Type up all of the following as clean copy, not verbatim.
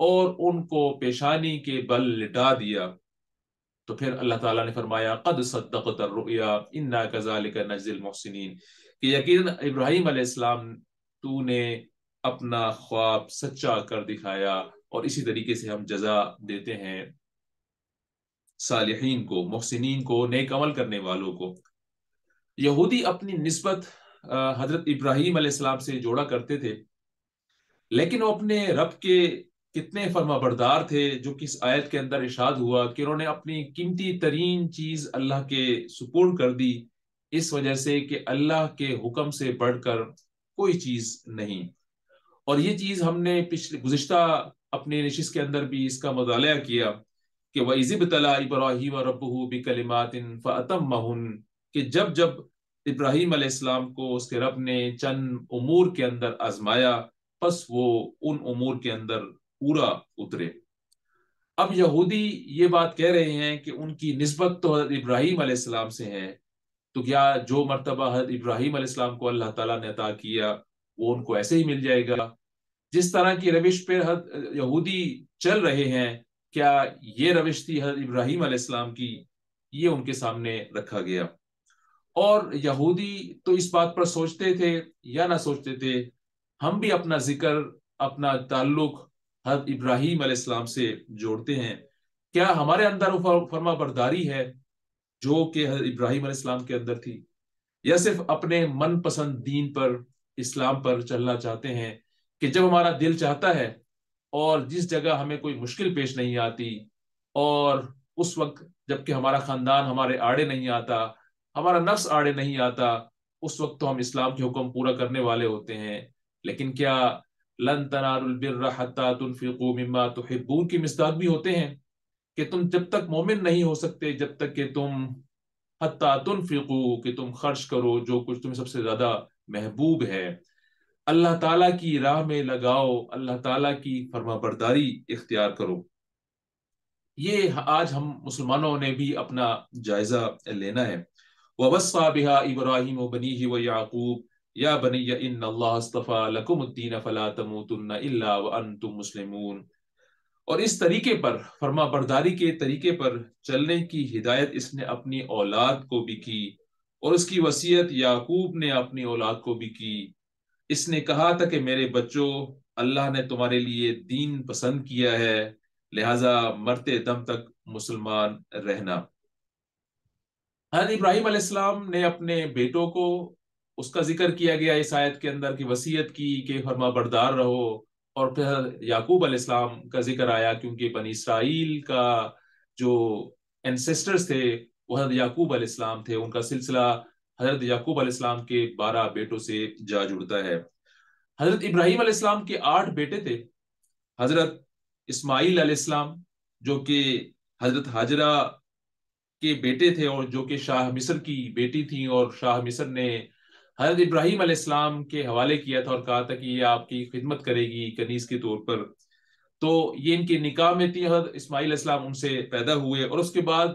اور ان کو پیشانی کے بل لٹا دیا، تو پھر اللہ تعالیٰ نے فرمایا قد صدقت الرؤیا انا کذالک نجزی المحسنین، کہ یقیناً ابراہیم علیہ السلام تو نے اپنا خواب سچا کر دکھایا، اور اسی طریقے سے ہم جزا دیتے ہیں صالحین کو، محسنین کو، نیک عمل کرنے والوں کو۔ یہودی اپنی نسبت حضرت ابراہیم علیہ السلام سے جوڑا کرتے تھے، لیکن وہ اپنے رب کے کتنے فرما بردار تھے، جو کہ اس آیت کے اندر ارشاد ہوا کہ انہوں نے اپنی قیمتی ترین چیز اللہ کے سپرد کر دی، اس وجہ سے کہ اللہ کے حکم سے بڑھ کر کوئی چیز نہیں۔ اور یہ چیز ہم نے پچھلے گزشتہ اپنے نشست کے اندر بھی اس کا مطالعہ کیا کہ وَإِذِ ابْتَلَىٰ إِبْرَاهِيمَ رَبُّهُ بِكَلِمَاتٍ فَأَتَمَّهُنَّ، کہ جب ابراہیم علیہ السلام کو اس کے رب نے چند امور کے اندر آزمایا، پس وہ ان امور کے اندر پورا اترے۔ اب یہودی یہ بات کہہ رہے ہیں کہ ان کی نسبت تو حضرت ابراہیم علیہ السلام سے ہے، تو کیا جو مرتبہ حضرت ابراہیم علیہ السلام کو اللہ تعالیٰ نے عطا کیا وہ ان کو ایسے ہی مل جائے گا؟ جس طرح کی روش پہ یہودی چل رہے ہیں، کیا یہ روش تھی حضرت ابراہیم علیہ السلام کی؟ یہ ان کے سامنے رکھا گیا۔ اور یہودی تو اس بات پر سوچتے تھے یا نہ سوچتے تھے، ہم بھی اپنا ذکر، اپنا تعلق حضرت ابراہیم علیہ السلام سے جوڑتے ہیں۔ کیا ہمارے اندر وہ فرما برداری ہے جو کہ حضرت ابراہیم علیہ السلام کے اندر تھی، یا صرف اپنے من پسند دین پر، اسلام پر چلنا چاہتے ہیں کہ جب ہمارا دل چاہتا ہے اور جس جگہ ہمیں کوئی مشکل پیش نہیں آتی، اور اس وقت جب کہ ہمارا خاندان ہمارے آڑے نہیں آتا، ہمارا نفس آڑے نہیں آتا، اس وقت تو ہم اسلام کے حکم پورا کرنے والے ہوتے ہیں۔ لیکن کیا لن تنالوا البر حتى تنفقوا مما تحبون کی مصداق بھی ہوتے ہیں کہ تم جب تک مومن نہیں ہو سکتے جب تک کہ تم حتى تنفقوا، کہ تم خرچ کرو جو کچھ تمہیں سب سے زیادہ محبوب ہے، اللہ تعالیٰ کی راہ میں لگاؤ، اللہ تعالیٰ کی فرما برداری اختیار کرو۔ یہ آج ہم مسلمانوں نے بھی اپنا جائزہ لینا ہے۔ وَوَصَّى بِهَا إِبْرَاهِيمُ بَنِيهِ وَيَعْقُوبُ يَا بَنِيَّ إِنَّ اللَّهَ اصْطَفَىٰ لَكُمُ الدِّينَ فَلَا تَمُوتُنَّ إِلَّا وَأَنْتُمْ مُسْلِمُونَ۔ اور اس طریقے پر، فرما برداری کے طریقے پر چلنے کی ہدایت اس نے اپنی اولاد کو بھی کی، اور اس کی وصیت یعقوب نے اپنی اولاد کو بھی کی۔ اس نے کہا تھا کہ میرے بچوں، اللہ نے تمہارے لیے دین پسند کیا ہے، لہذا مرتے دم تک مسلمان رہنا۔ حضرت ابراہیم علیہ السلام نے اپنے بیٹوں کو، اس کا ذکر کیا گیا اس آیت کے اندر کی وصیت کی کہ فرما بردار رہو، اور پھر یعقوب علیہ السلام کا ذکر آیا کیونکہ بنی اسرائیل کا جو انسسٹرز تھے وہ حضرت یعقوب علیہ السلام تھے، ان کا سلسلہ حضرت یعقوب علیہ السلام کے 12 بیٹوں سے جا جڑتا ہے۔ حضرت ابراہیم علیہ السلام کے 8 بیٹے تھے۔ حضرت اسماعیل علیہ السلام جو کہ حضرت ہاجرہ کے بیٹے تھے، اور جو کہ شاہ مصر کی بیٹی تھیں، اور شاہ مصر نے حضرت ابراہیم علیہ السلام کے حوالے کیا تھا اور کہا تھا کہ یہ آپ کی خدمت کرے گی کنیز کے طور پر۔ تو یہ ان کے نکاح میں تھی، حضرت اسماعیل علیہ السلام ان سے پیدا ہوئے، اور اس کے بعد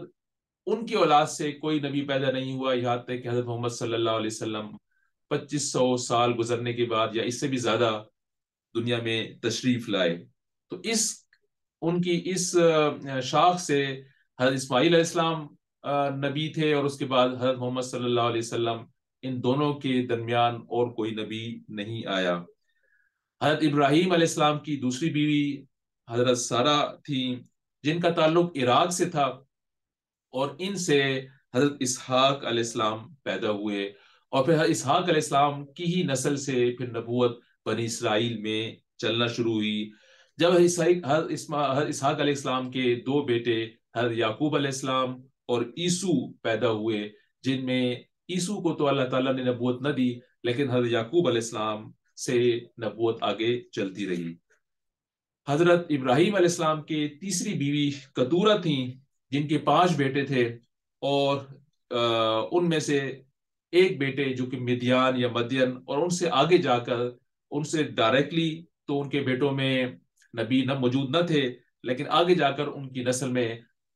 ان کی اولاد سے کوئی نبی پیدا نہیں ہوا، یہاں تک کہ حضرت محمد صلی اللہ علیہ وسلم 2500 سال گزرنے کے بعد یا اس سے بھی زیادہ دنیا میں تشریف لائے۔ تو ان کی اس شاخ سے حضرت اسماعیل علیہ السلام نبی تھے، اور اس کے بعد حضرت محمد صلی اللہ علیہ وسلم، ان دونوں کے درمیان اور کوئی نبی نہیں آیا۔ حضرت ابراہیم علیہ السلام کی دوسری بیوی حضرت سارہ تھی، جن کا تعلق عراق سے تھا، اور ان سے حضرت اسحاق علیہ السلام پیدا ہوئے، اور پھر حضرت اسحاق علیہ السلام کی ہی نسل سے پھر نبوت بنی اسرائیل میں چلنا شروع ہوئی۔ جب حضرت اسحاق علیہ السلام کے 2 بیٹے حضرت یعقوب علیہ السلام اور عیسو پیدا ہوئے، جن میں عیسو کو تو اللہ تعالیٰ نے نبوت نہ دی، لیکن حضرت یعقوب علیہ السلام سے نبوت آگے چلتی رہی۔ حضرت ابراہیم علیہ السلام کے تیسری بیوی کتورہ تھیں، جن کے 5 بیٹے تھے، اور ان میں سے ایک بیٹے جو کہ مدیان یا مدین، اور ان سے آگے جا کر ان سے ڈائریکٹلی تو ان کے بیٹوں میں نبی موجود نہ تھے، لیکن آگے جا کر ان کی نسل میں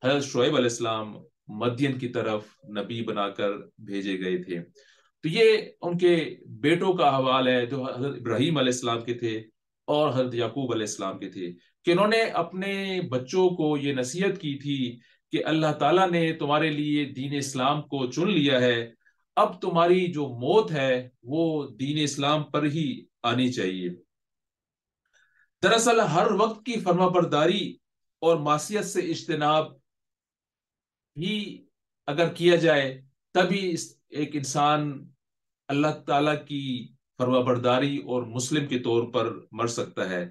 حضرت شعیب علیہ السلام مدین کی طرف نبی بنا کر بھیجے گئے تھے۔ تو یہ ان کے بیٹوں کا حوال ہے جو حضرت ابراہیم علیہ السلام کے تھے اور حضرت یعقوب علیہ السلام کے تھے۔ کہ انہوں نے اپنے بچوں کو یہ نصیحت کی تھی کہ اللہ تعالیٰ نے تمہارے لیے دین اسلام کو چن لیا ہے، اب تمہاری جو موت ہے وہ دین اسلام پر ہی آنی چاہیے۔ دراصل ہر وقت کی فرما برداری اور معصیت سے اجتناب ہی اگر کیا جائے تبھی ایک انسان اللہ تعالیٰ کی فرما برداری اور مسلم کے طور پر مر سکتا ہے،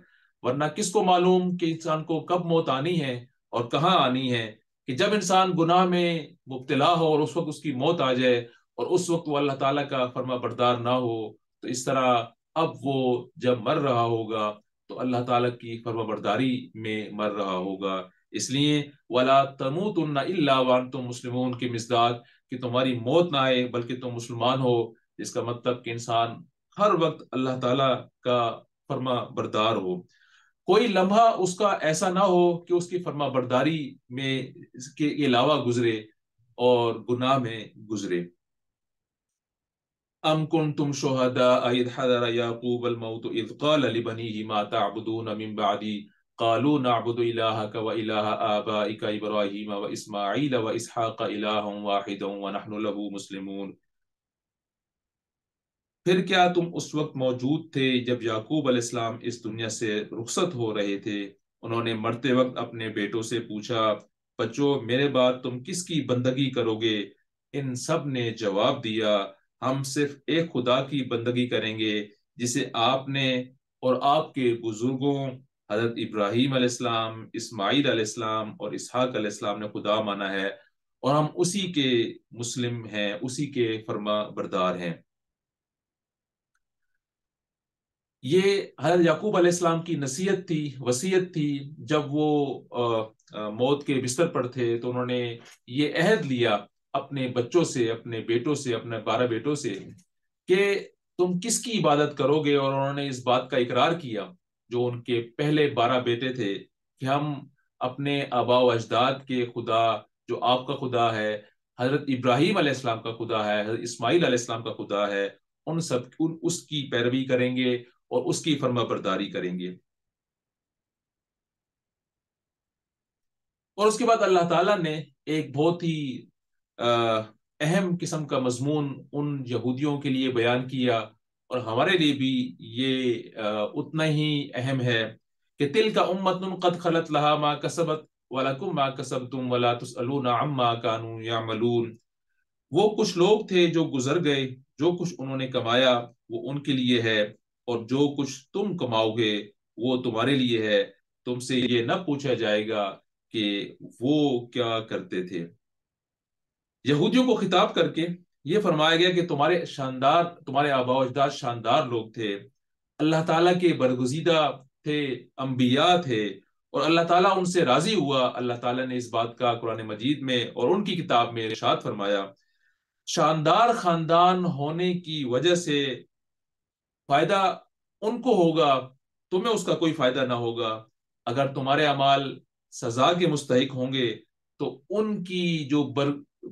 ورنہ کس کو معلوم کہ انسان کو کب موت آنی ہے اور کہاں آنی ہے، کہ جب انسان گناہ میں مبتلا ہو اور اس وقت اس کی موت آ جائے اور اس وقت وہ اللہ تعالیٰ کا فرما بردار نہ ہو، تو اس طرح اب وہ جب مر رہا ہوگا تو اللہ تعالیٰ کی فرما برداری میں مر رہا ہوگا۔ اس لیے وَلَا تَمُوتُنَّ إِلَّا وَأَنْتُمْ مُسْلِمُونَ کی مصداق کہ تمہاری موت نہ آئے بلکہ تم مسلمان ہو، جس کا مطلب کہ انسان ہر وقت اللہ تعالیٰ کا فرما بردار ہو، کوئی لمحہ اس کا ایسا نہ ہو کہ اس کی فرما برداری میں اس کے علاوہ گزرے اور گناہ میں گزرے۔ ام کنتم شہداء اذ حضر یعقوب الموت اذ قال لبنیہ ما تعبدون من بعدی قالوا نعبد الہک و الہ آبائک ابراہیم و اسماعیل و اسحاق الہا واحدا ونحن له مسلمون۔ پھر کیا تم اس وقت موجود تھے جب یعقوب علیہ السلام اس دنیا سے رخصت ہو رہے تھے؟ انہوں نے مرتے وقت اپنے بیٹوں سے پوچھا، بچوں میرے بعد تم کس کی بندگی کرو گے؟ ان سب نے جواب دیا، ہم صرف ایک خدا کی بندگی کریں گے جسے آپ نے اور آپ کے بزرگوں حضرت ابراہیم علیہ السلام، اسماعیل علیہ السلام اور اسحاق علیہ السلام نے خدا مانا ہے، اور ہم اسی کے مسلم ہیں، اسی کے فرما بردار ہیں۔ یہ حضرت یعقوب علیہ السلام کی نصیحت تھی، وصیت تھی۔ جب وہ موت کے بستر پر تھے تو انہوں نے یہ عہد لیا اپنے بچوں سے، اپنے بیٹوں سے، اپنے 12 بیٹوں سے کہ تم کس کی عبادت کرو گے، اور انہوں نے اس بات کا اقرار کیا جو ان کے پہلے 12 بیٹے تھے کہ ہم اپنے آباء و اجداد کے خدا، جو آپ کا خدا ہے، حضرت ابراہیم علیہ السلام کا خدا ہے، حضرت اسماعیل علیہ السلام کا خدا ہے، اس کی پیروی کریں گے اور اس کی فرما برداری کریں گے۔ اور اس کے بعد اللہ تعالیٰ نے ایک بہت ہی اہم قسم کا مضمون ان یہودیوں کے لیے بیان کیا، اور ہمارے لیے بھی یہ اتنا ہی اہم ہے کہ تِلْكَ أُمَّةٌ قَدْ خَلَتْ لَهَا مَا كَسَبَتْ وَلَكُمْ مَا كَسَبْتُمْ وَلَا تُسْأَلُونَ عَمَّا كَانُوا يَعْمَلُونَ۔ وہ کچھ لوگ تھے جو گزر گئے، جو کچھ انہوں نے کمایا وہ ان کے لیے ہے، اور جو کچھ تم کماؤ گے وہ تمہارے لیے ہے، تم سے یہ نہ پوچھا جائے گا کہ وہ کیا کرتے تھے۔ یہودیوں کو خطاب کر کے یہ فرمایا گیا کہ تمہارے آباء و اجداد شاندار لوگ تھے، اللہ تعالیٰ کے برگزیدہ تھے، انبیاء تھے، اور اللہ تعالیٰ ان سے راضی ہوا۔ اللہ تعالیٰ نے اس بات کا قرآن مجید میں اور ان کی کتاب میں ارشاد فرمایا، شاندار خاندان ہونے کی وجہ سے فائدہ ان کو ہوگا، تمہیں اس کا کوئی فائدہ نہ ہوگا۔ اگر تمہارے اعمال سزا کے مستحق ہوں گے تو ان کی جو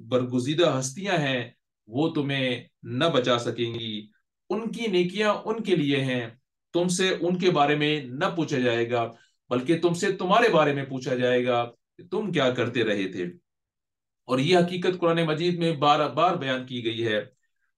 برگزیدہ ہستیاں ہیں وہ تمہیں نہ بچا سکیں گی، ان کی نیکیاں ان کے لیے ہیں، تم سے ان کے بارے میں نہ پوچھا جائے گا بلکہ تم سے تمہارے بارے میں پوچھا جائے گا کہ تم کیا کرتے رہے تھے۔ اور یہ حقیقت قرآن مجید میں بار بار بیان کی گئی ہے۔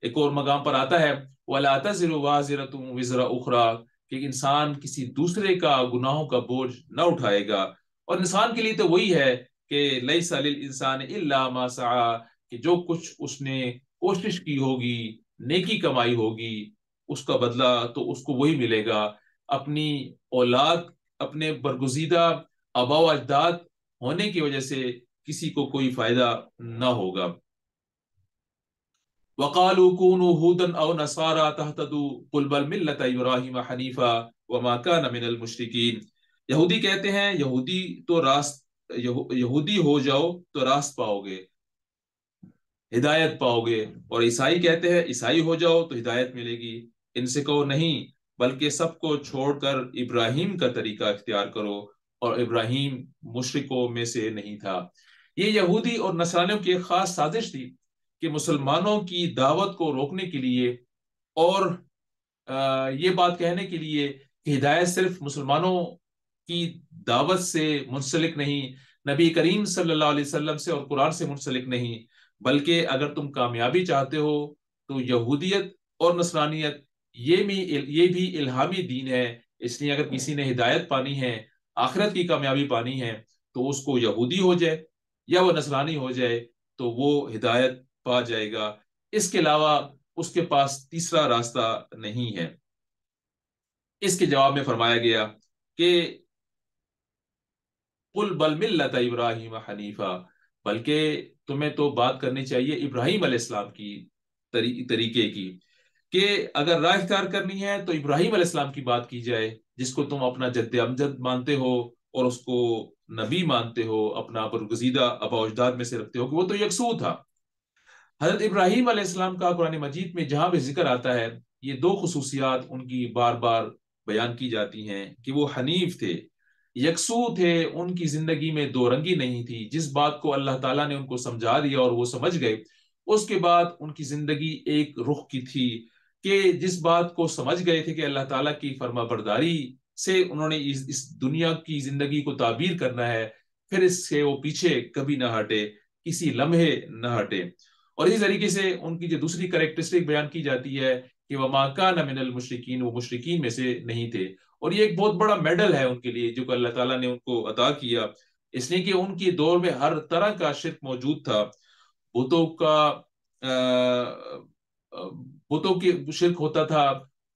ایک اور مقام پر آتا ہے وَلَا تَزِرُ وَازِرَةٌ وِزْرَ أُخْرَىٰ، کہ انسان کسی دوسرے کا گناہوں کا بوجھ نہ اٹھائے گا، اور انسان کے لیے تو وہی ہے کہ لَيْسَ لِلْإِنسَانِ إِلَّا مَا سَعَىٰ، کہ جو کچھ اس نے کوشش کی ہوگی، نیکی کمائی ہوگی، اس کا بدلہ تو اس کو وہی ملے گا۔ اپنی اولاد، اپنے برگزیدہ آباء و اجداد ہونے کی وجہ سے کسی کو کوئی فائدہ نہ ہوگا۔ وَقَالُوا كُونُوا هُودًا أَوْ نَصَارَىٰ تَهْتَدُوا قُلْ بَلْ مِلَّةَ إِبْرَاهِيمَ حَنِيفًا وَمَا كَانَ مِنَ الْمُشْرِكِينَ۔ یہودی کہتے ہیں یہودی ہو جاؤ تو راست پاؤ گے، ہدایت پاؤ گے، اور عیسائی کہتے ہیں عیسائی ہو جاؤ تو ہدایت ملے گی۔ ان سے کہو نہیں، بلکہ سب کو چھوڑ کر ابراہیم کا طریقہ اختیار کرو، اور ابراہیم مشرکوں میں سے نہیں تھا۔ یہ یہودی اور نصرانیوں کی ایک خاص سازش تھی کہ مسلمانوں کی دعوت کو روکنے کے لیے اور یہ بات کہنے کے لیے کہ ہدایت صرف مسلمانوں کی دعوت سے منسلک نہیں، نبی کریم صلی اللہ علیہ وسلم سے اور قرآن سے منسلک نہیں، بلکہ اگر تم کامیابی چاہتے ہو تو یہودیت اور نصرانیت یہ بھی الہامی دین ہے۔ اس لیے اگر کسی نے ہدایت پانی ہے، آخرت کی کامیابی پانی ہے، تو اس کو یہودی ہو جائے یا وہ نصرانی ہو جائے تو وہ ہدایت پا جائے گا۔ اس کے علاوہ اس کے پاس تیسرا راستہ نہیں ہے۔ اس کے جواب میں فرمایا گیا کہ قل بل ملت ابراہیم حنیفہ، بلکہ تمہیں تو بات کرنی چاہیے ابراہیم علیہ السلام کی طریقے کی، کہ اگر راہ اختیار کرنی ہے تو ابراہیم علیہ السلام کی بات کی جائے، جس کو تم اپنا جد امجد مانتے ہو اور اس کو نبی مانتے ہو، اپنا برگزیدہ آباء و اجداد میں سے رکھتے ہو کہ وہ تو یکسو تھا۔ حضرت ابراہیم علیہ السلام کا قرآن مجید میں جہاں بھی ذکر آتا ہے، یہ دو خصوصیات ان کی بار بار بیان کی جاتی ہیں کہ وہ حنیف تھے، یکسو تھے، ان کی زندگی میں دو رنگی نہیں تھی۔ جس بات کو اللہ تعالیٰ نے ان کو سمجھا دیا اور وہ سمجھ گئے، اس کے بعد ان کی زندگی ایک رخ کی تھی کہ جس بات کو سمجھ گئے تھے کہ اللہ تعالیٰ کی فرما برداری سے انہوں نے اس دنیا کی زندگی کو تعبیر کرنا ہے، پھر اس سے وہ پیچھے کبھی نہ ہٹے، کسی لمحے نہ ہٹے۔ اور اسی طریقے سے ان کی جو دوسری کریکٹرسٹک بیان کی جاتی ہے کہ وما کان من المشرکین، وہ مشرکین میں سے نہیں تھے۔ اور یہ ایک بہت بڑا میڈل ہے ان کے لیے جو کہ اللہ تعالیٰ نے ان کو عطا کیا، اس لیے کہ ان کے دور میں ہر طرح کا شرک موجود تھا۔ بتوں کا بتوں کی شرک ہوتا تھا،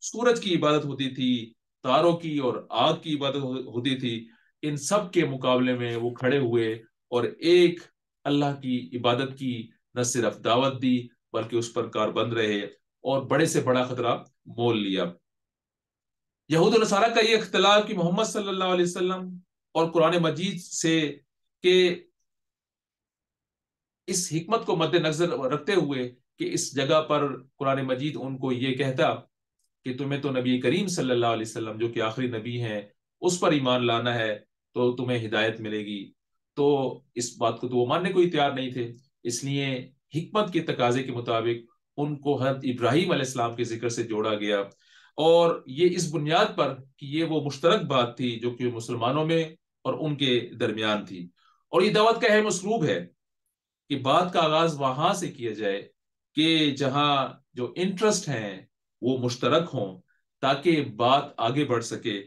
سورج کی عبادت ہوتی تھی، تاروں کی اور آگ کی عبادت ہوتی تھی۔ ان سب کے مقابلے میں وہ کھڑے ہوئے اور ایک اللہ کی عبادت کی نہ صرف دعوت دی بلکہ اس پر کاربند رہے اور بڑے سے بڑا خطرہ مول لیا۔ یہود و نصارہ کا یہ اختلاف کہ محمد صلی اللہ علیہ وسلم اور قرآن مجید سے کہ اس حکمت کو مد نظر رکھتے ہوئے کہ اس جگہ پر قرآن مجید ان کو یہ کہتا کہ تمہیں تو نبی کریم صلی اللہ علیہ وسلم جو کہ آخری نبی ہیں اس پر ایمان لانا ہے تو تمہیں ہدایت ملے گی، تو اس بات کو تو وہ ماننے کو ہی تیار نہیں تھے۔ اس لیے حکمت کے تقاضے کے مطابق ان کو حضرت ابراہیم علیہ السلام کے ذکر سے جوڑا گیا، اور یہ اس بنیاد پر کہ یہ وہ مشترک بات تھی جو کہ مسلمانوں میں اور ان کے درمیان تھی۔ اور یہ دعوت کا اہم اسلوب ہے کہ بات کا آغاز وہاں سے کیا جائے کہ جہاں جو انٹرسٹ ہیں وہ مشترک ہوں، تاکہ بات آگے بڑھ سکے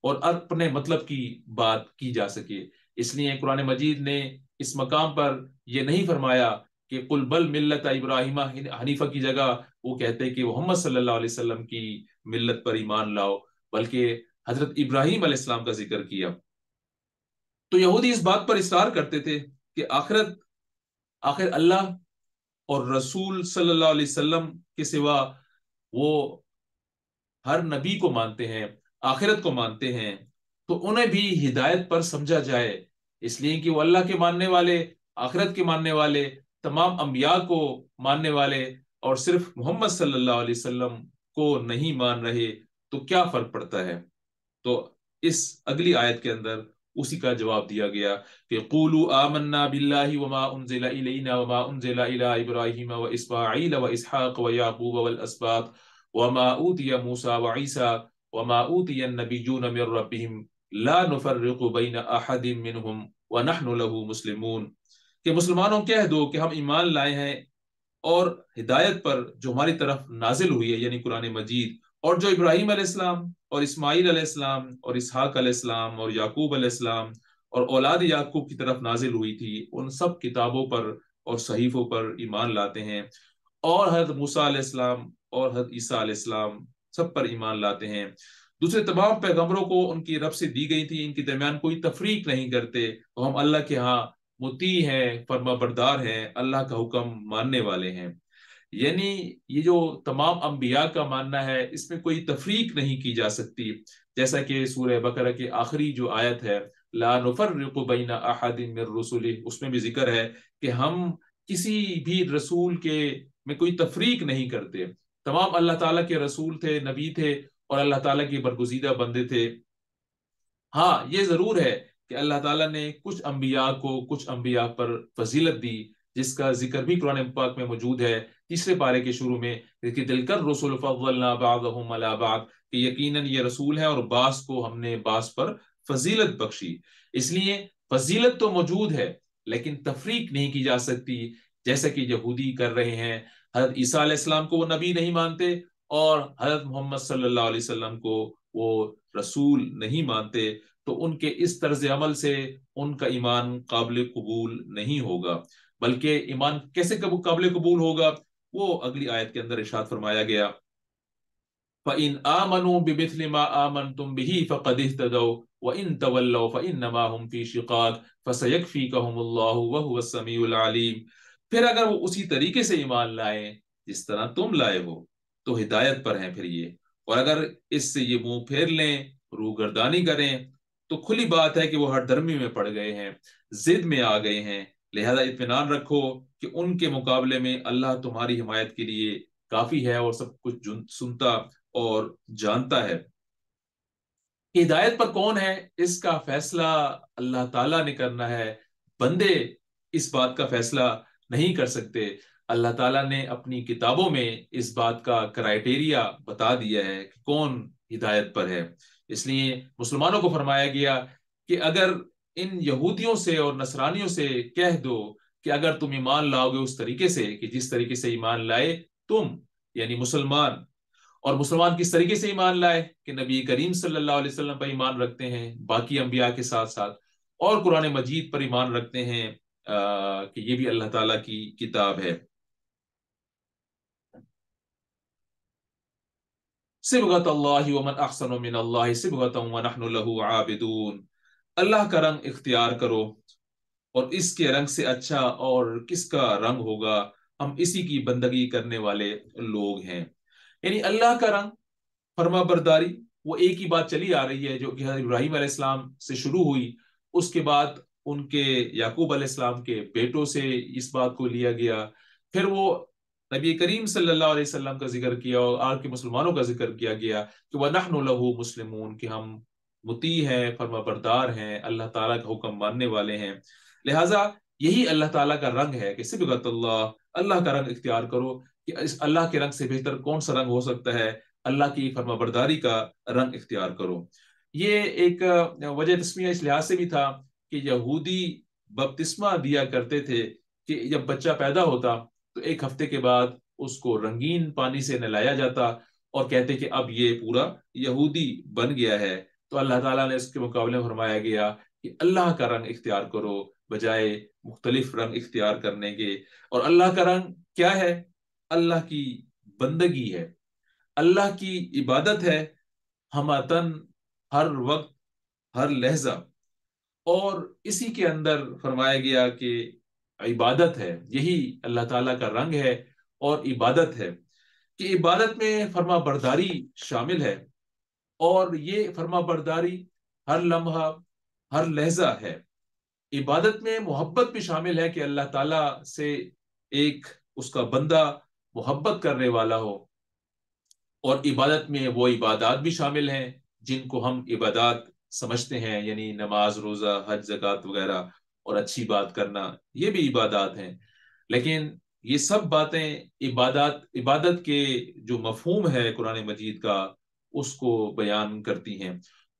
اور اپنے مطلب کی بات کی جا سکے۔ اس لیے قرآن مجید نے اس مقام پر یہ نہیں فرمایا کہ قل بل ملت ابراہیم حنیفہ کی جگہ وہ کہتے کہ محمد صلی اللہ علیہ وسلم کی ملت پر ایمان لاؤ، بلکہ حضرت ابراہیم علیہ السلام کا ذکر کیا۔ تو یہودی اس بات پر اصرار کرتے تھے کہ آخر اللہ اور رسول صلی اللہ علیہ وسلم کے سوا وہ ہر نبی کو مانتے ہیں، آخرت کو مانتے ہیں، تو انہیں بھی ہدایت پر سمجھا جائے، اس لیے کہ وہ اللہ کے ماننے والے، آخرت کے ماننے والے، تمام انبیاء کو ماننے والے، اور صرف محمد صلی اللہ علیہ وسلم کو نہیں مان رہے، تو کیا فرق پڑتا ہے؟ تو اس اگلی آیت کے اندر اسی کا جواب دیا گیا کہ قولوا آمنا باللہ وما انزل الینا وما انزل الی ابراہیم و اسماعیل و اسحاق و یعقوب والاسباط وما اوتی موسیٰ و عیسیٰ وما اوتی النبیون من ربهم لا نفرق بین احد منہم ونحن له مسلمون، کہ مسلمانوں کہہ دو کہ ہم ایمان لائے ہیں اور ہدایت پر جو ہماری طرف نازل ہوئی ہے، یعنی قرآن مجید، اور جو ابراہیم علیہ السلام اور اسماعیل علیہ السلام اور اسحاق علیہ السلام اور یعقوب علیہ السلام اور اولاد یعقوب کی طرف نازل ہوئی تھی، ان سب کتابوں پر اور صحیفوں پر ایمان لاتے ہیں، اور حضرت موسیٰ علیہ السلام اور حضرت عیسیٰ علیہ السلام سب پر ایمان لاتے ہیں۔ دوسرے تمام پیغمبروں کو ان کی رب سے دی گئی تھی، ان کے درمیان کوئی تفریق نہیں کرتے، تو ہم اللہ کے ہاں مطیع ہیں، فرما بردار ہیں، اللہ کا حکم ماننے والے ہیں۔ یعنی یہ جو تمام انبیاء کا ماننا ہے، اس میں کوئی تفریق نہیں کی جا سکتی، جیسا کہ سورہ بقرہ کے آخری جو آیت ہے لا نفرق بین احد من رسلہ، اس میں بھی ذکر ہے کہ ہم کسی بھی رسول کے میں کوئی تفریق نہیں کرتے، تمام اللہ تعالیٰ کے رسول تھے، نبی تھے، اور اللہ تعالیٰ کے برگزیدہ بندے تھے۔ ہاں یہ ضرور ہے کہ اللہ تعالیٰ نے کچھ انبیاء پر فضیلت دی، جس کا ذکر بھی قرآن پاک میں موجود ہے تیسرے پارے کے شروع میں کہ تلک الرسل فضلنا بعضهم علی بعض، کہ یقیناً یہ رسول ہے اور بعض کو ہم نے بعض پر فضیلت بخشی. اس لیے فضیلت تو موجود ہے لیکن تفریق نہیں کی جا سکتی، جیسا کہ یہودی کر رہے ہیں. حضرت عیسیٰ علیہ السلام کو وہ نبی نہیں مانتے اور حضرت محمد صلی اللہ علیہ وسلم کو وہ رسول نہیں مانتے، تو ان کے اس طرز عمل سے ان کا ایمان قابل قبول نہیں ہوگا. بلکہ ایمان کیسے قابل قبول ہوگا؟ وہ اگلی آیت کے اندر ارشاد فرمایا گیا فَإِنْ آمَنُوا بِمِثْلِ مَا آمَنْتُمْ بِهِ فَقَدِ اهْتَدَوْا وَإِنْ تَوَلَّوْا فَإِنَّمَا هُمْ فِي شِقَاقٍ فَسَيَكْفِيكَهُمُ اللَّهُ وَهُوَ السَّمِيعُ الْعَلِيمُ. پھر اگر وہ اسی طریقے سے ایمان لائیں جس طرح تم لائے ہو تو ہدایت پر ہیں پھر یہ، اور اگر اس سے یہ منہ پھیر لیں، روگردانی کریں، تو کھلی بات ہے کہ وہ ہر درمی میں پڑ گئے ہیں، ضد میں آ گئے ہیں. لہذا اطمینان رکھو کہ ان کے مقابلے میں اللہ تمہاری حمایت کے لیے کافی ہے اور سب کچھ سنتا اور جانتا ہے. ہدایت پر کون ہے اس کا فیصلہ اللہ تعالیٰ نے کرنا ہے، بندے اس بات کا فیصلہ نہیں کر سکتے. اللہ تعالیٰ نے اپنی کتابوں میں اس بات کا کرائٹیریا بتا دیا ہے کہ کون ہدایت پر ہے. اس لیے مسلمانوں کو فرمایا گیا کہ اگر ان یہودیوں سے اور نصرانیوں سے کہہ دو کہ اگر تم ایمان لاؤ گے اس طریقے سے کہ جس طریقے سے ایمان لائے تم، یعنی مسلمان، اور مسلمان کس طریقے سے ایمان لائے کہ نبی کریم صلی اللہ علیہ وسلم پر ایمان رکھتے ہیں باقی انبیاء کے ساتھ ساتھ، اور قرآن مجید پر ایمان رکھتے ہیں کہ یہ بھی اللہ تعالیٰ کی کتاب ہے. صبغۃ اللہ ومن احسن من اللہ صبغۃ ونحن له عابدون. اللہ کا رنگ اختیار کرو، اور اس کے رنگ سے اچھا اور کس کا رنگ ہوگا، ہم اسی کی بندگی کرنے والے لوگ ہیں. یعنی اللہ کا رنگ فرما برداری، وہ ایک ہی بات چلی آ رہی ہے جو کہ حضرت ابراہیم علیہ السلام سے شروع ہوئی، اس کے بعد ان کے یعقوب علیہ السلام کے بیٹوں سے اس بات کو لیا گیا، پھر وہ نبی کریم صلی اللہ علیہ وسلم کا ذکر کیا اور آج کے مسلمانوں کا ذکر کیا گیا کہ وَنَحْنُ لَهُ مُسْلِمُونَ، کہ ہم مطیع ہیں، فرما بردار ہیں، اللہ تعالیٰ کا حکم ماننے والے ہیں. لہٰذا یہی اللہ تعالیٰ کا رنگ ہے کہ صبغۃ اللہ، اللہ کا رنگ اختیار کرو، کہ اس اللہ کے رنگ سے بہتر کون سا رنگ ہو سکتا ہے؟ اللہ کی فرما برداری کا رنگ اختیار کرو. یہ ایک وجہ تسمیہ اس لحاظ سے بھی تھا کہ یہودی بپتسمہ دیا کرتے تھے کہ جب بچہ پیدا ہوتا تو ایک ہفتے کے بعد اس کو رنگین پانی سے نہلایا جاتا اور کہتے کہ اب یہ پورا یہودی بن گیا ہے. تو اللہ تعالیٰ نے اس کے مقابلے میں فرمایا گیا کہ اللہ کا رنگ اختیار کرو بجائے مختلف رنگ اختیار کرنے کے. اور اللہ کا رنگ کیا ہے؟ اللہ کی بندگی ہے، اللہ کی عبادت ہے، ہمتن، ہر وقت، ہر لہجہ. اور اسی کے اندر فرمایا گیا کہ عبادت ہے، یہی اللہ تعالیٰ کا رنگ ہے اور عبادت ہے، کہ عبادت میں فرما برداری شامل ہے، اور یہ فرما برداری ہر لمحہ، ہر لہجہ ہے. عبادت میں محبت بھی شامل ہے کہ اللہ تعالیٰ سے ایک اس کا بندہ محبت کرنے والا ہو، اور عبادت میں وہ عبادات بھی شامل ہیں جن کو ہم عبادات سمجھتے ہیں، یعنی نماز، روزہ، حج، زکوٰۃ وغیرہ، اور اچھی بات کرنا، یہ بھی عبادات ہیں. لیکن یہ سب باتیں عبادت کے جو مفہوم ہے قرآن مجید کا اس کو بیان کرتی ہیں.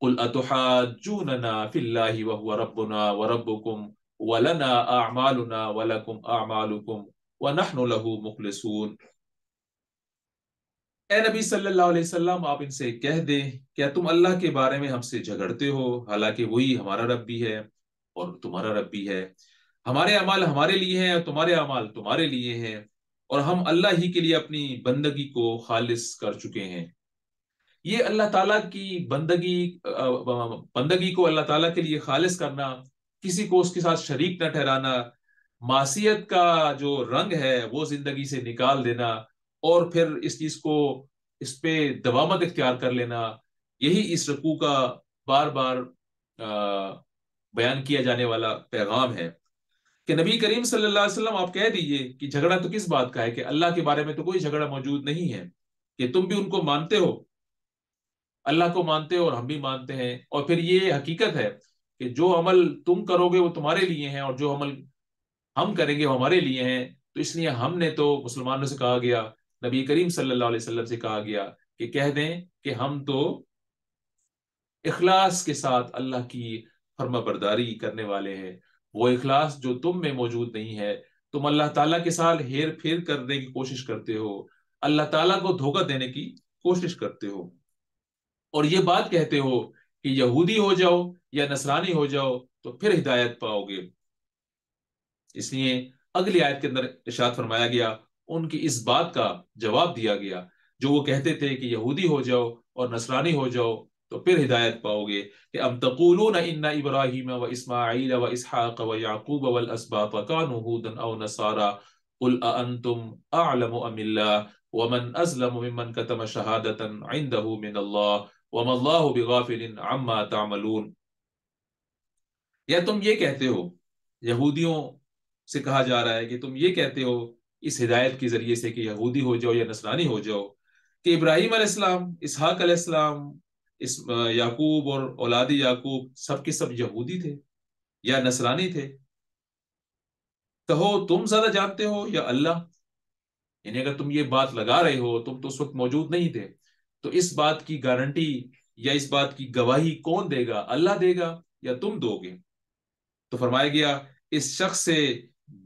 قُلْ أَتُحَاجُّونَنَا فِي اللَّهِ وَهُوَ رَبُّنَا وَرَبُّكُمْ وَلَنَا أَعْمَالُنَا وَلَكُمْ أَعْمَالُكُمْ وَنَحْنُ لَهُ مُخْلِصُونَ. اے نبی صلی اللہ علیہ وسلم، آپ ان سے کہہ دیں کیا تم اللہ کے بارے میں ہم سے جھگڑتے ہو، حالانکہ وہی ہمارا رب بھی ہے اور تمہارا رب بھی ہے. ہمارے اعمال ہمارے لیے ہیں اور تمہارے اعمال تمہارے لیے ہیں، اور ہم اللہ ہی کے لیے اپنی بندگی کو خالص کر چکے ہیں. یہ اللہ تعالیٰ کی بندگی کو اللہ تعالیٰ کے لیے خالص کرنا، کسی کو اس کے ساتھ شریک نہ ٹھہرانا، معصیت کا جو رنگ ہے وہ زندگی سے نکال دینا، اور پھر اس چیز کو اس پہ دوامت اختیار کر لینا، یہی اس رکوع کا بار بار بیان کیا جانے والا پیغام ہے. کہ نبی کریم صلی اللہ علیہ وسلم آپ کہہ دیجئے کہ جھگڑا تو کس بات کا ہے، کہ اللہ کے بارے میں تو کوئی جھگڑا موجود نہیں ہے، کہ تم بھی ان کو مانتے ہو، اللہ کو مانتے ہو اور ہم بھی مانتے ہیں، اور پھر یہ حقیقت ہے کہ جو عمل تم کرو گے وہ تمہارے لیے ہیں اور جو عمل ہم کریں گے وہ ہمارے لیے ہیں. تو اس لیے ہم نے تو مسلمانوں سے کہا گیا، نبی کریم صلی اللہ علیہ وسلم سے کہا گیا کہ کہہ دیں کہ ہم تو اخلاص کے ساتھ اللہ کی فرما برداری کرنے والے ہیں، وہ اخلاص جو تم میں موجود نہیں ہے، تم اللہ تعالیٰ کے ساتھ ہیر پھیر کرنے کی کوشش کرتے ہو، اللہ تعالیٰ کو دھوکہ دینے کی کوشش کرتے ہو، اور یہ بات کہتے ہو کہ یہودی ہو جاؤ یا نصرانی ہو جاؤ تو پھر ہدایت پاؤ گے۔ اس لیے اگلی آیت کے اندر ارشاد فرمایا گیا، ان کی اس بات کا جواب دیا گیا جو وہ کہتے تھے کہ یہودی ہو جاؤ اور نصرانی ہو جاؤ تو پھر ہدایت پاؤ گے، کہ ام تقولون ان ابراہیم و اسماعیل و اسحاق و یعقوب والاسباط كانوا هودا او نصارى قل اانتم اعلم ام الله ومن ازلم ممن كتم شهادة عنده من الله وما الله بغافل عما تعملون۔ یا تم یہ کہتے ہو، یہودیوں سے کہا جا رہا ہے کہ تم یہ کہتے ہو اس ہدایت کے ذریعے سے کہ یہودی ہو جاؤ یا نصرانی ہو جاؤ، کہ ابراہیم علیہ السلام، اسحاق علیہ السلام، یعقوب اور اولاد یعقوب سب کے سب یہودی تھے یا نصرانی تھے؟ کہو تم زیادہ جانتے ہو یا اللہ؟ یعنی اگر تم یہ بات لگا رہے ہو، تم تو اس وقت موجود نہیں تھے، تو اس بات کی گارنٹی یا اس بات کی گواہی کون دے گا؟ اللہ دے گا یا تم دو گے؟ تو فرمایا گیا، اس شخص سے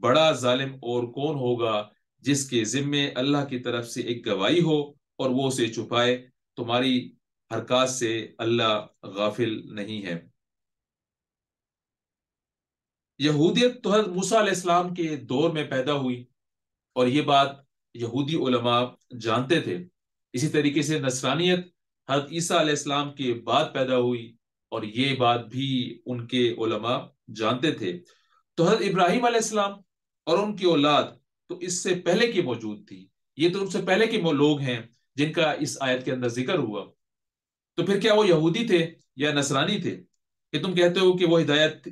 بڑا ظالم اور کون ہوگا جس کے ذمے اللہ کی طرف سے ایک گواہی ہو اور وہ اسے چھپائے؟ تمہاری حرکات سے اللہ غافل نہیں ہے۔ یہودیت تو حضرت موسیٰ علیہ السلام کے دور میں پیدا ہوئی، اور یہ بات یہودی علماء جانتے تھے۔ اسی طریقے سے نصرانیت حضرت عیسیٰ علیہ السلام کے بعد پیدا ہوئی، اور یہ بات بھی ان کے علماء جانتے تھے۔ تو حضرت ابراہیم علیہ السلام اور ان کی اولاد تو اس سے پہلے کی موجود تھی، یہ تو ان سے پہلے کے وہ لوگ ہیں جن کا اس آیت کے اندر ذکر ہوا۔ تو پھر کیا وہ یہودی تھے یا نصرانی تھے کہ تم کہتے ہو کہ وہ ہدایت،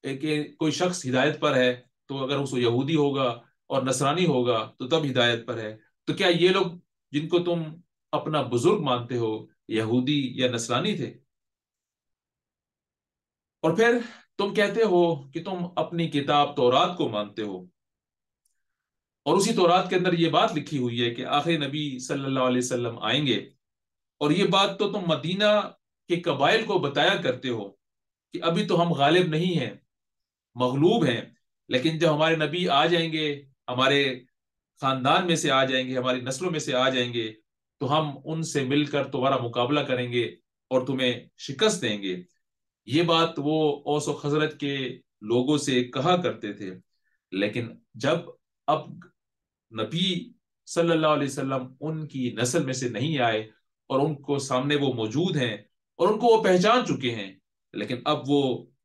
کہ کوئی شخص ہدایت پر ہے تو اگر اس یہودی ہوگا اور نصرانی ہوگا تو تب ہدایت پر ہے؟ تو کیا یہ لوگ جن کو تم اپنا بزرگ مانتے ہو یہودی یا نصرانی تھے؟ اور پھر تم کہتے ہو کہ تم اپنی کتاب تورات کو مانتے ہو، اور اسی تورات کے اندر یہ بات لکھی ہوئی ہے کہ آخری نبی صلی اللہ علیہ وسلم آئیں گے، اور یہ بات تو تم مدینہ کے قبائل کو بتایا کرتے ہو کہ ابھی تو ہم غالب نہیں ہیں، مغلوب ہیں، لیکن جب ہمارے نبی آ جائیں گے، ہمارے خاندان میں سے آ جائیں گے، ہماری نسلوں میں سے آ جائیں گے، تو ہم ان سے مل کر تمہارا مقابلہ کریں گے اور تمہیں شکست دیں گے۔ یہ بات وہ اوس و خزرج کے لوگوں سے کہا کرتے تھے، لیکن جب اب نبی صلی اللہ علیہ وسلم ان کی نسل میں سے نہیں آئے اور ان کو سامنے وہ موجود ہیں اور ان کو وہ پہچان چکے ہیں، لیکن اب وہ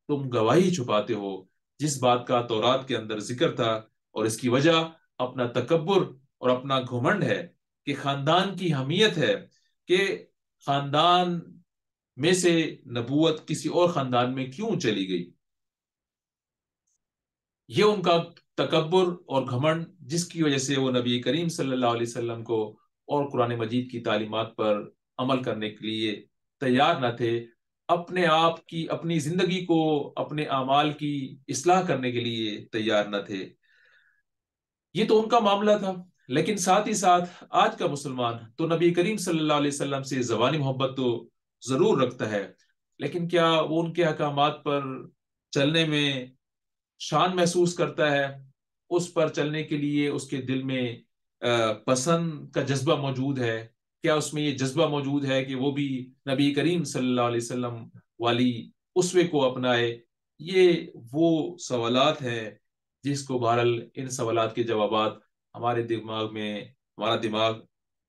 تم گواہی چھپاتے ہو جس بات کا تورات کے اندر ذکر تھا، اور اس کی وجہ اپنا تکبر اور اپنا گھمنڈ ہے، کہ خاندان کی حمیت ہے، کہ خاندان میں سے نبوت کسی اور خاندان میں کیوں چلی گئی۔ یہ ان کا تکبر اور گھمنڈ، جس کی وجہ سے وہ نبی کریم صلی اللہ علیہ وسلم کو اور قرآن مجید کی تعلیمات پر عمل کرنے کے لیے تیار نہ تھے، اپنے آپ کی، اپنی زندگی کو، اپنے اعمال کی اصلاح کرنے کے لیے تیار نہ تھے۔ یہ تو ان کا معاملہ تھا، لیکن ساتھ ہی ساتھ آج کا مسلمان تو نبی کریم صلی اللہ علیہ وسلم سے زبانی محبت تو ضرور رکھتا ہے، لیکن کیا وہ ان کے احکامات پر چلنے میں شان محسوس کرتا ہے؟ اس پر چلنے کے لیے اس کے دل میں پسند کا جذبہ موجود ہے؟ کیا اس میں یہ جذبہ موجود ہے کہ وہ بھی نبی کریم صلی اللہ علیہ وسلم والی اسوے کو اپنائے؟ یہ وہ سوالات ہیں جس کو بہرحال ان سوالات کے جوابات ہمارے دماغ میں، ہمارا دماغ،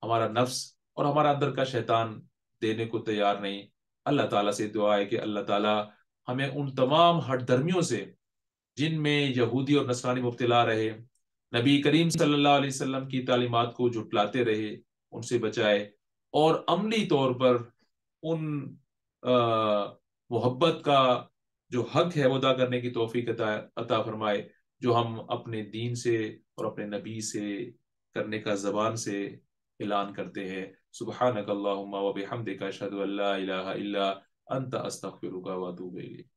ہمارا نفس اور ہمارا اندر کا شیطان دینے کو تیار نہیں۔ اللہ تعالیٰ سے دعا ہے کہ اللہ تعالیٰ ہمیں ان تمام ہٹ درمیوں سے جن میں یہودی اور نصرانی مبتلا رہے، نبی کریم صلی اللہ علیہ وسلم کی تعلیمات کو جھٹلاتے رہے، ان سے بچائے، اور عملی طور پر ان محبت کا جو حق ہے وہ ادا کرنے کی توفیق عطا فرمائے جو ہم اپنے دین سے اور اپنے نبی سے کرنے کا زبان سے اعلان کرتے ہیں۔ سبحانک اللہم و بحمدک اشہد ان لا الہ الا انت استغفرک و اتوب الیک۔